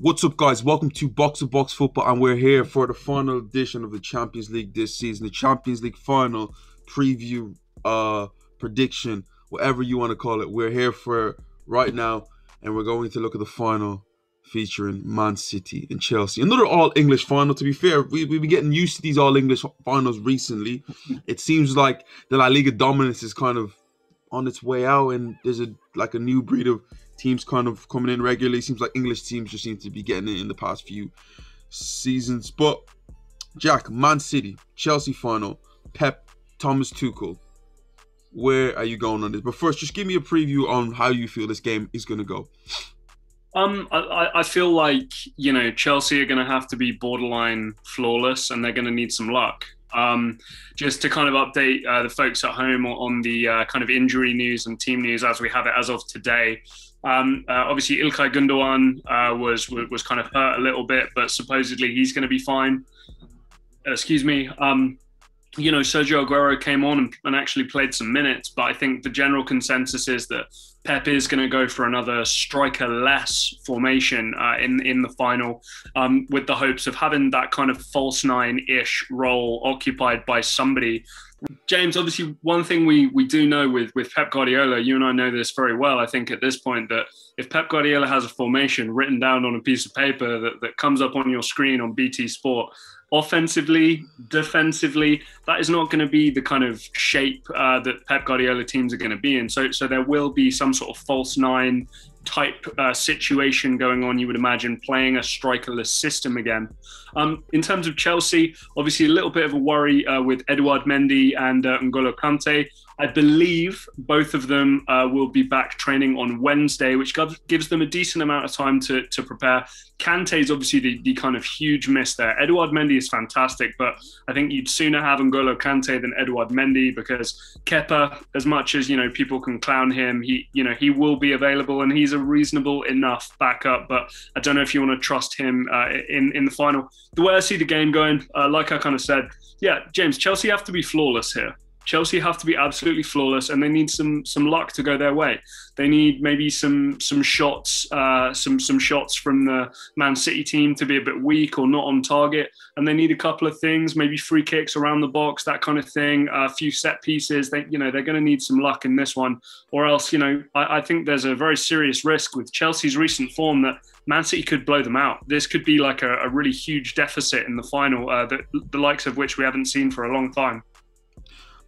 What's up, guys? Welcome to Box to Box Football, and we're here for the final edition of the Champions League this season. The Champions League final preview, prediction, whatever you want to call it. We're here for right now, and we're going to look at the final featuring Man City and Chelsea. Another all-English final. To be fair, we've been getting used to these all-English finals recently. It seems like the La Liga dominance is kind of on its way out, and there's a new breed of teams kind of coming in regularly. Seems like English teams just seem to be getting it in the past few seasons. But Jack, Man City, Chelsea final, Pep, Thomas Tuchel. Where are you going on this? But first, just give me a preview on how you feel this game is going to go. I feel like, Chelsea are going to have to be borderline flawless and they're going to need some luck. Just to kind of update the folks at home on the kind of injury news and team news as we have it as of today. Obviously, İlkay Gundogan was kind of hurt a little bit, but supposedly he's going to be fine. Excuse me. Sergio Aguero came on and actually played some minutes, but I think the general consensus is that Pep is going to go for another striker-less formation in the final, with the hopes of having that kind of false nine-ish role occupied by somebody. James, obviously, one thing we do know with Pep Guardiola, you and I know this very well, I think, at this point, that if Pep Guardiola has a formation written down on a piece of paper that comes up on your screen on BT Sport, offensively, defensively, that is not going to be the kind of shape that Pep Guardiola teams are going to be in. So there will be some sort of false nine type situation going on, you would imagine, playing a strikerless system again. In terms of Chelsea, obviously a little bit of a worry with Edouard Mendy and N'Golo Kante. I believe both of them will be back training on Wednesday, which gives them a decent amount of time to prepare. Kante is obviously the kind of huge miss there. Edouard Mendy is fantastic, but I think you'd sooner have N'Golo Kante than Edouard Mendy, because Kepa, as much as people can clown him, he will be available and he's a reasonable enough backup. But I don't know if you want to trust him in the final. The way I see the game going, like I kind of said, yeah, James, Chelsea have to be flawless here. Chelsea have to be absolutely flawless, and they need some luck to go their way. They need maybe some shots, some shots from the Man City team to be a bit weak or not on target, and they need a couple of things, maybe free kicks around the box, that kind of thing, a few set pieces. They're going to need some luck in this one, or else I think there's a very serious risk with Chelsea's recent form that Man City could blow them out. This could be like a really huge deficit in the final, the likes of which we haven't seen for a long time.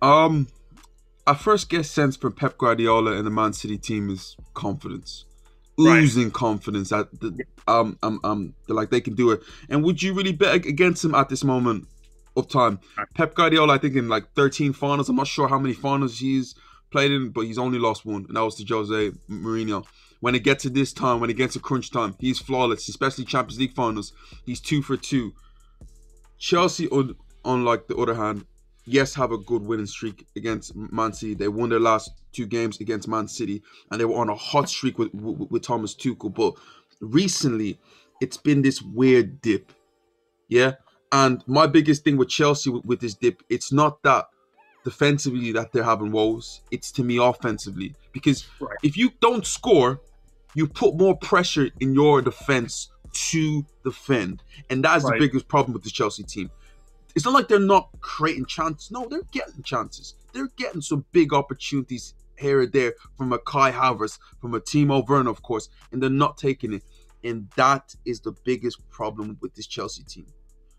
I first get sense from Pep Guardiola and the Man City team is confidence, Right. oozing confidence that like they can do it. And would you really bet against him at this moment of time? Pep Guardiola, I think in like 13 finals. I'm not sure how many finals he's played in, but he's only lost one, and that was to Jose Mourinho. When it gets to this time, when it gets to crunch time, he's flawless, especially Champions League finals. He's 2 for 2. Chelsea, on like the other hand, yes, have a good winning streak against Man City. They won their last 2 games against Man City, and they were on a hot streak with Thomas Tuchel. But recently, it's been this weird dip, yeah. And my biggest thing with Chelsea with this dip, it's not that defensively that they're having woes. It's to me offensively, because Right. if you don't score, you put more pressure in your defense to defend, and that is the Right. biggest problem with the Chelsea team. It's not like they're not creating chances. No, they're getting chances. They're getting some big opportunities here and there from a Kai Havertz, from a Timo Werner, of course, and they're not taking it. And that is the biggest problem with this Chelsea team.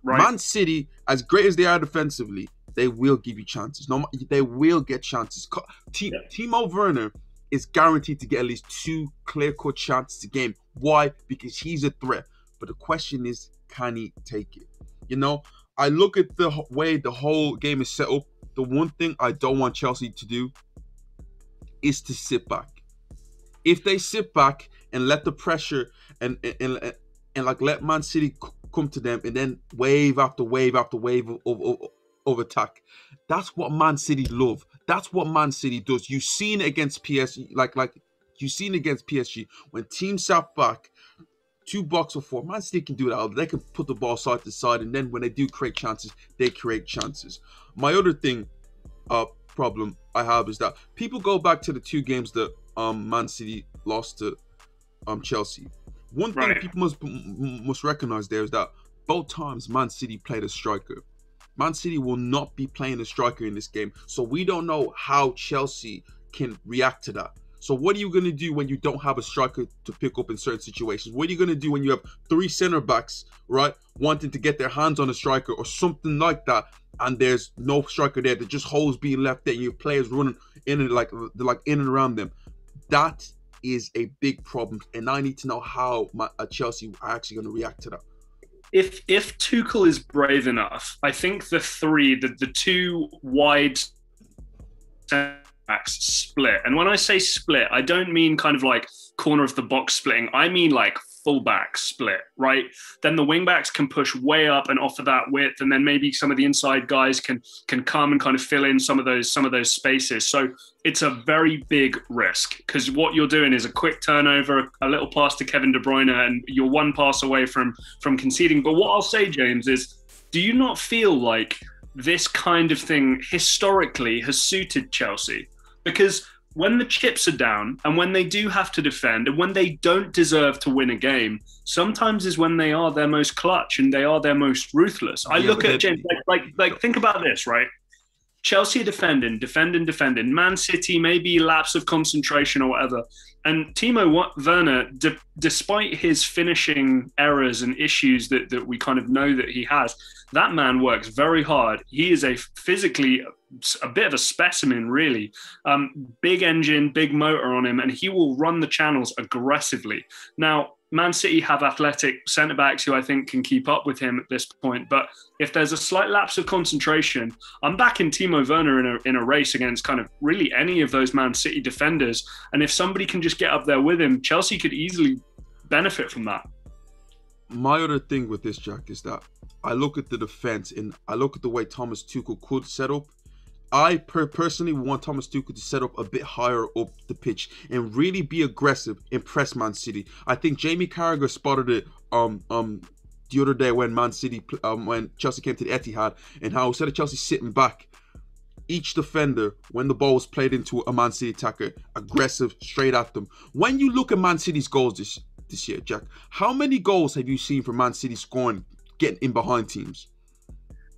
Right. Man City, as great as they are defensively, they will give you chances. No, they will get chances. Timo Werner is guaranteed to get at least 2 clear-cut chances a game. Why? Because he's a threat. But the question is, can he take it? I look at the way the whole game is set up. The one thing I don't want Chelsea to do is to sit back. If they sit back and let the pressure and like let Man City come to them, and then wave after wave after wave of attack, that's what Man City love. That's what Man City does. You've seen it against PSG, like you've seen it against PSG when teams sat back. 2 box or 4. Man City can do that. They can put the ball side to side, and then when they do create chances, they create chances. My other problem I have is that people go back to the 2 games that Man City lost to Chelsea. One thing people must recognize there is that both times Man City played a striker. Man City will not be playing a striker in this game, so we don't know how Chelsea can react to that. So what are you going to do when you don't have a striker to pick up in certain situations? What are you going to do when you have 3 center backs, right, wanting to get their hands on a striker or something like that, and there's no striker there? That just holes being left there, and your players running in and in and around them. That is a big problem, and I need to know how Chelsea are actually going to react to that. If Tuchel is brave enough, I think the 2 wide backs split. And when I say split, I don't mean kind of like corner of the box splitting. I mean like fullback split, right? Then the wing backs can push way up and offer that width, and then maybe some of the inside guys can come and kind of fill in some of those spaces. So it's a very big risk, because what you're doing is a quick turnover, a little pass to Kevin De Bruyne, and you're 1 pass away from conceding. But what I'll say, James, is do you not feel like this kind of thing historically has suited Chelsea? Because when the chips are down and when they do have to defend and when they don't deserve to win a game, sometimes is when they are their most clutch and they are their most ruthless. I look at James, like think about this, right? Chelsea are defending. Man City, maybe lapse of concentration or whatever. And Timo Werner, despite his finishing errors and issues that we kind of know that he has, that man works very hard. He is physically a bit of a specimen, really. Big engine, big motor on him, and he will run the channels aggressively. Now, Man City have athletic centre-backs who I think can keep up with him at this point. But if there's a slight lapse of concentration, I'm backing Timo Werner in a race against kind of really any of those Man City defenders. And if somebody can just get up there with him, Chelsea could easily benefit from that. My other thing with this, Jack, is that I look at the defence and I look at the way Thomas Tuchel could set up. I personally want Thomas Tuchel to set up a bit higher up the pitch and really be aggressive and press Man City. I think Jamie Carragher spotted it the other day when when Chelsea came to the Etihad, and how instead of Chelsea sitting back, each defender, when the ball was played into a Man City attacker, aggressive, straight at them. When you look at Man City's goals this year, Jack, how many goals have you seen from Man City scoring, getting in behind teams?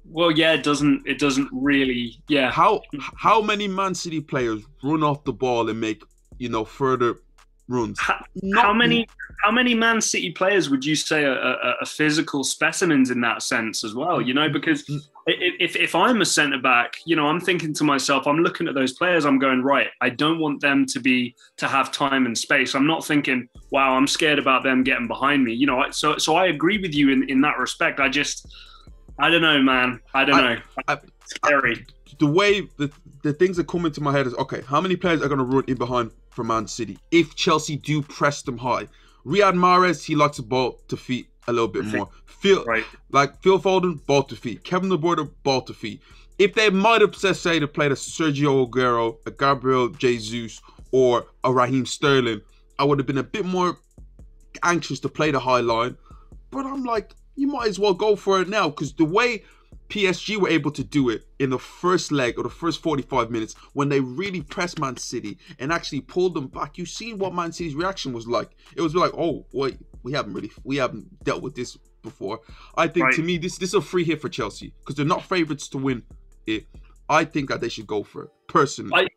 Well, yeah, it doesn't really, yeah. How many Man City players run off the ball and make, further runs? How many Man City players would you say are physical specimens in that sense as well? Because if I'm a centre back, I'm thinking to myself, I'm looking at those players, I'm going, right, I don't want them to have time and space. I'm not thinking, wow, I'm scared about them getting behind me. So I agree with you in that respect. I don't know, man. I don't know. It's scary. The way the things that come into my head is, okay, how many players are going to run in behind for Man City if Chelsea do press them high? Riyad Mahrez, he likes the ball to feet a little bit more. Phil Foden, ball to feet. Kevin De Bruyne, ball to feet. If they might have say to play a Sergio Aguero, a Gabriel Jesus, or a Raheem Sterling, I would have been a bit more anxious to play the high line. But I'm like, you might as well go for it now, because the way PSG were able to do it in the first leg or the first 45 minutes, when they really pressed Man City and actually pulled them back, you've seen what Man City's reaction was like. It was like, oh wait, we haven't dealt with this before. I think to me this is a free hit for Chelsea, because they're not favourites to win it. I think that they should go for it personally.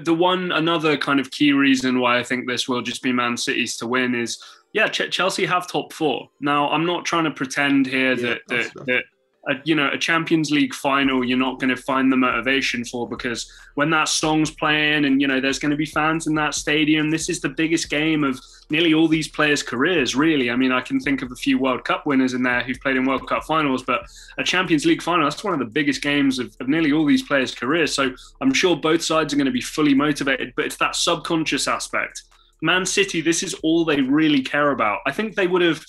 Another kind of key reason why I think this will just be Man City's to win is, yeah, Chelsea have top 4. Now, I'm not trying to pretend here that a Champions League final you're not going to find the motivation for, because when that song's playing and, there's going to be fans in that stadium, this is the biggest game of nearly all these players' careers, really. I mean, I can think of a few World Cup winners in there who've played in World Cup finals, but a Champions League final, that's one of the biggest games of nearly all these players' careers. So I'm sure both sides are going to be fully motivated, but it's that subconscious aspect. Man City, this is all they really care about. I think they would have,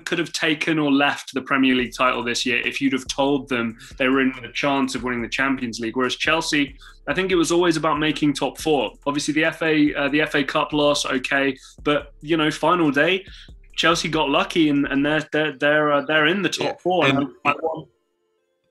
could have taken or left the Premier League title this year if you'd have told them they were in with a chance of winning the Champions League. Whereas Chelsea, I think it was always about making top 4. Obviously, the FA Cup loss, okay, but final day, Chelsea got lucky and they're in the top 4.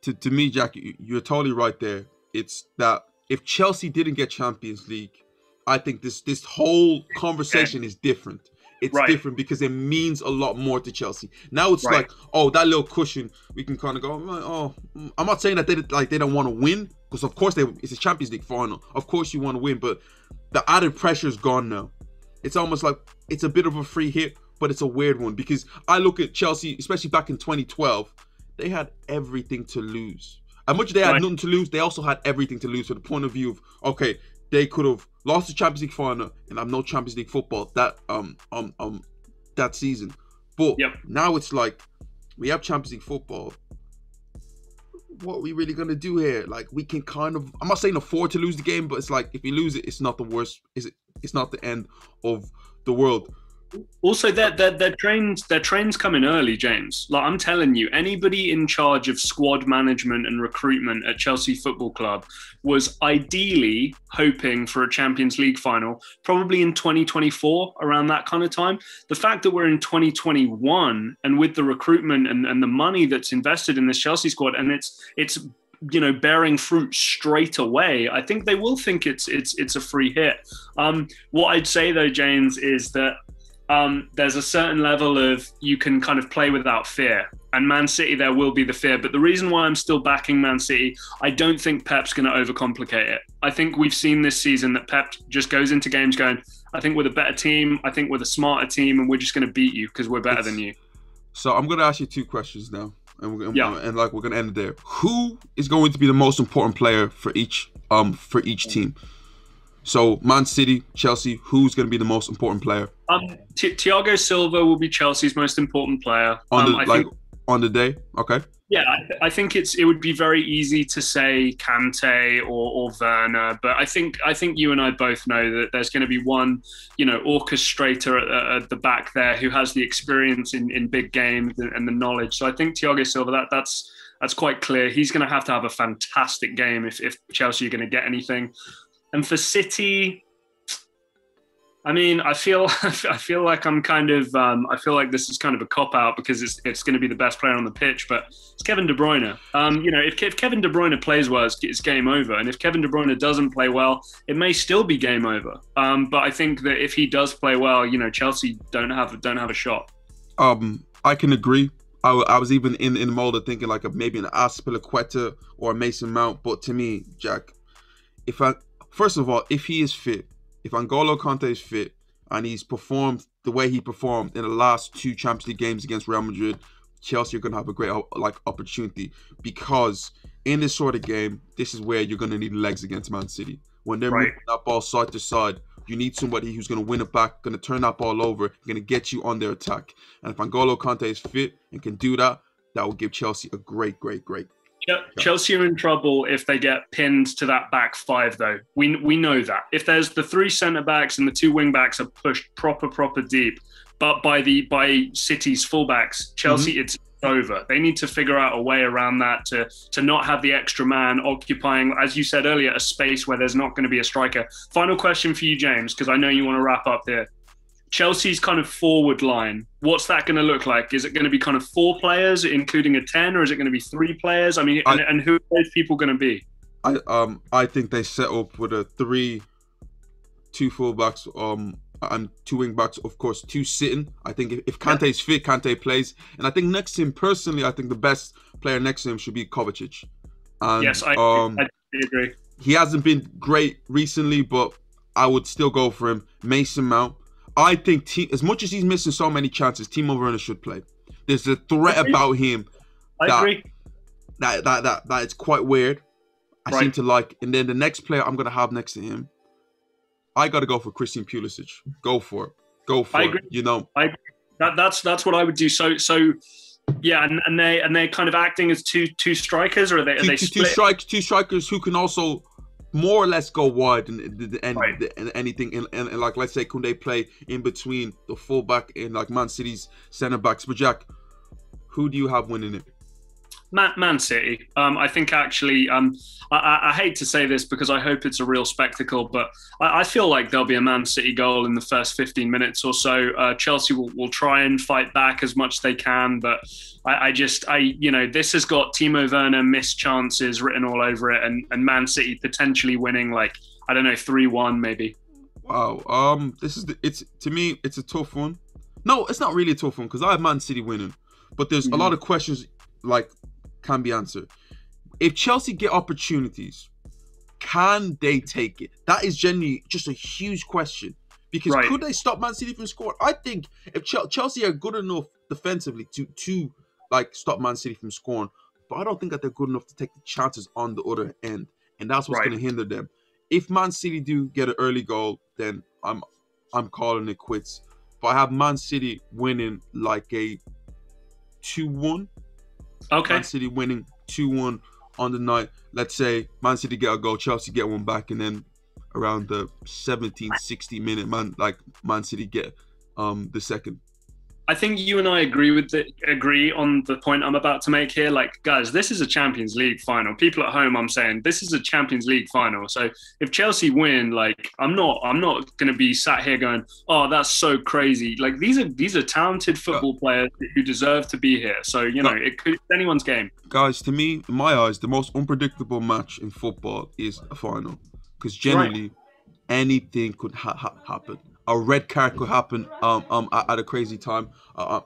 To me, Jack, you're totally right there. It's that if Chelsea didn't get Champions League, I think this whole conversation is different. it's different because it means a lot more to Chelsea. Now it's Right. like, oh, that little cushion, we can kind of go, oh, I'm not saying that they don't want to win, because of course it's a Champions League final. Of course you want to win, but the added pressure is gone now. It's almost like it's a bit of a free hit, but it's a weird one, because I look at Chelsea, especially back in 2012, they had everything to lose. As much as they had nothing to lose, they also had everything to lose, from the point of view of, okay, they could have lost the Champions League final and have no Champions League football that season. But now it's like, we have Champions League football. What are we really gonna do here? Like, we can kind of, I'm not saying afford to lose the game, but it's like, if we lose it, it's not the worst. It's not the end of the world. Also, their trains come in early, James. Like, I'm telling you, anybody in charge of squad management and recruitment at Chelsea Football Club was ideally hoping for a Champions League final, probably in 2024, around that kind of time. The fact that we're in 2021, and with the recruitment and the money that's invested in this Chelsea squad, and it's bearing fruit straight away, I think they will think it's a free hit. What I'd say though, James, is that there's a certain level of, you can kind of play without fear, and Man City, there will be the fear. But the reason why I'm still backing Man City, I don't think Pep's going to overcomplicate it. I think we've seen this season that Pep just goes into games going, I think we're the better team, I think we're the smarter team, and we're just going to beat you because we're better than you. So I'm going to ask you two questions now, and we're going to end it there. Who is going to be the most important player for each team? So Man City, Chelsea, who's going to be the most important player? Thiago Silva will be Chelsea's most important player. On the day, okay. Yeah, I think it would be very easy to say Kante or Werner, but I think you and I both know that there's going to be one, orchestrator at the back there who has the experience in big games and the knowledge. So I think Thiago Silva, that's quite clear. He's going to have a fantastic game if Chelsea are going to get anything. And for City, I mean, I feel like I'm kind of I feel like this is kind of a cop out, because it's going to be the best player on the pitch, but it's Kevin De Bruyne. If Kevin De Bruyne plays well, it's game over, and if Kevin De Bruyne doesn't play well, it may still be game over. But I think that if he does play well, Chelsea don't have a shot. I can agree. I was even in the mode of thinking like maybe an Aspilicueta or a Mason Mount, but to me, Jack, first of all, if he is fit, if N'Golo Kante is fit and he's performed the way he performed in the last two Champions League games against Real Madrid, Chelsea are going to have a great opportunity, because in this sort of game, this is where you're going to need legs against Man City. When they're moving that ball side to side, you need somebody who's going to win it back, going to turn that ball over, going to get you on their attack. And if N'Golo Kante is fit and can do that, that will give Chelsea a great. Chelsea are in trouble if they get pinned to that back five, though. We know that. If there's the three centre-backs and the two wing-backs are pushed proper deep, but by City's full-backs, Chelsea, it's over. They need to figure out a way around that to not have the extra man occupying, as you said earlier, a space where there's not going to be a striker. Final question for you, James, because I know you want to wrap up here. Chelsea's kind of forward line, what's that going to look like? Is it going to be kind of 4 players, including a 10, or is it going to be 3 players? I mean, and who are those people going to be? I think they set up with a 2 fullbacks, and 2 wing backs, of course, 2 sitting. I think if Kante's fit, Kante plays, and I think next to him, personally, I think the best player next to him should be Kovacic. And, yes, I agree. He hasn't been great recently, but I would still go for him. Mason Mount. I think as much as he's missing so many chances, Timo Werner should play. There's a threat about him that it's quite weird. I seem to like. And then the next player I'm gonna have next to him, I gotta go for Christian Pulisic. Go for it. I agree. I agree. That's what I would do. So yeah, and they're kind of acting as two strikers, or are they split? Two strikers who can also more or less go wide and anything, and like, let's say, could they play in between the fullback and like Man City's centre backs? But Jack, who do you have winning it? Man City. I think actually, I hate to say this because I hope it's a real spectacle, but I feel like there'll be a Man City goal in the first 15 minutes or so. Chelsea will try and fight back as much as they can, but this has got Timo Werner missed chances written all over it, and Man City potentially winning 3-1 maybe. Wow. To me, it's a tough one. No, it's not really a tough one because I have Man City winning, but there's a lot of questions like can be answered. If Chelsea get opportunities, can they take it? That is genuinely just a huge question. Because could they stop Man City from scoring? I think if Chelsea are good enough defensively to like stop Man City from scoring, but I don't think that they're good enough to take the chances on the other end, and that's what's going to hinder them. If Man City do get an early goal, then I'm calling it quits. But I have Man City winning like a 2-1. Okay. Man City winning 2-1 on the night. Let's say Man City get a goal, Chelsea get one back, and then around the 17-60 minute Man City get the second. I think you and I agree on the point I'm about to make here. Like, guys, this is a Champions League final. People at home, I'm saying this is a Champions League final. So if Chelsea win, like, I'm not going to be sat here going, "Oh, that's so crazy." Like, these are talented football players who deserve to be here. So it could be anyone's game. Guys, to me, in my eyes, the most unpredictable match in football is a final, because generally anything could happen. A red card could happen at a crazy time. A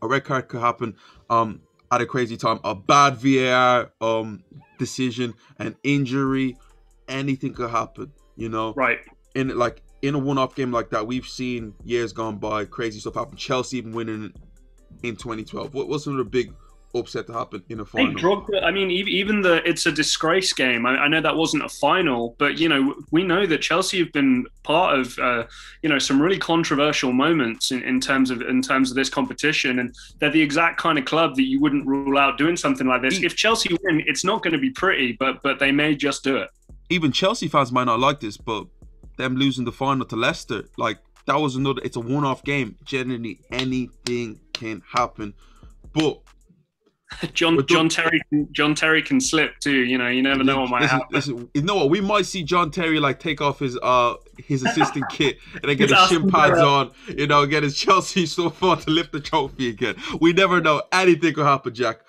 red card could happen at a crazy time. A bad VAR decision, an injury, anything could happen. Right. In a one-off game like that, we've seen years gone by, crazy stuff happen. Chelsea even winning in 2012. What was some of the big upset to happen in a final? I mean, even it's a disgrace game. I know that wasn't a final, but we know that Chelsea have been part of some really controversial moments in terms of this competition, and they're the exact kind of club that you wouldn't rule out doing something like this. If Chelsea win, it's not going to be pretty, but they may just do it. Even Chelsea fans might not like this, but them losing the final to Leicester, like, that was it's a one-off game. Generally, anything can happen, but John Terry can slip too. You never know what might happen. You know what? We might see John Terry take off his assistant kit and then get his shin pads on. Get his Chelsea stuff on to lift the trophy again. We never know. Anything could happen, Jack.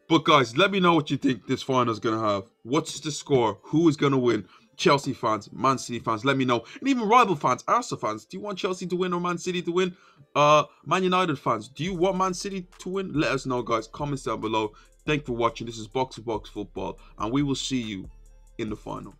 But guys, let me know what you think this final is gonna have. What's the score? Who is gonna win? Chelsea fans, Man City fans, let me know. And even rival fans, Arsenal fans, do you want Chelsea to win or Man City to win? Man United fans, do you want Man City to win? Let us know, guys. Comments down below. Thanks for watching. This is Box to Box Football, and we will see you in the final.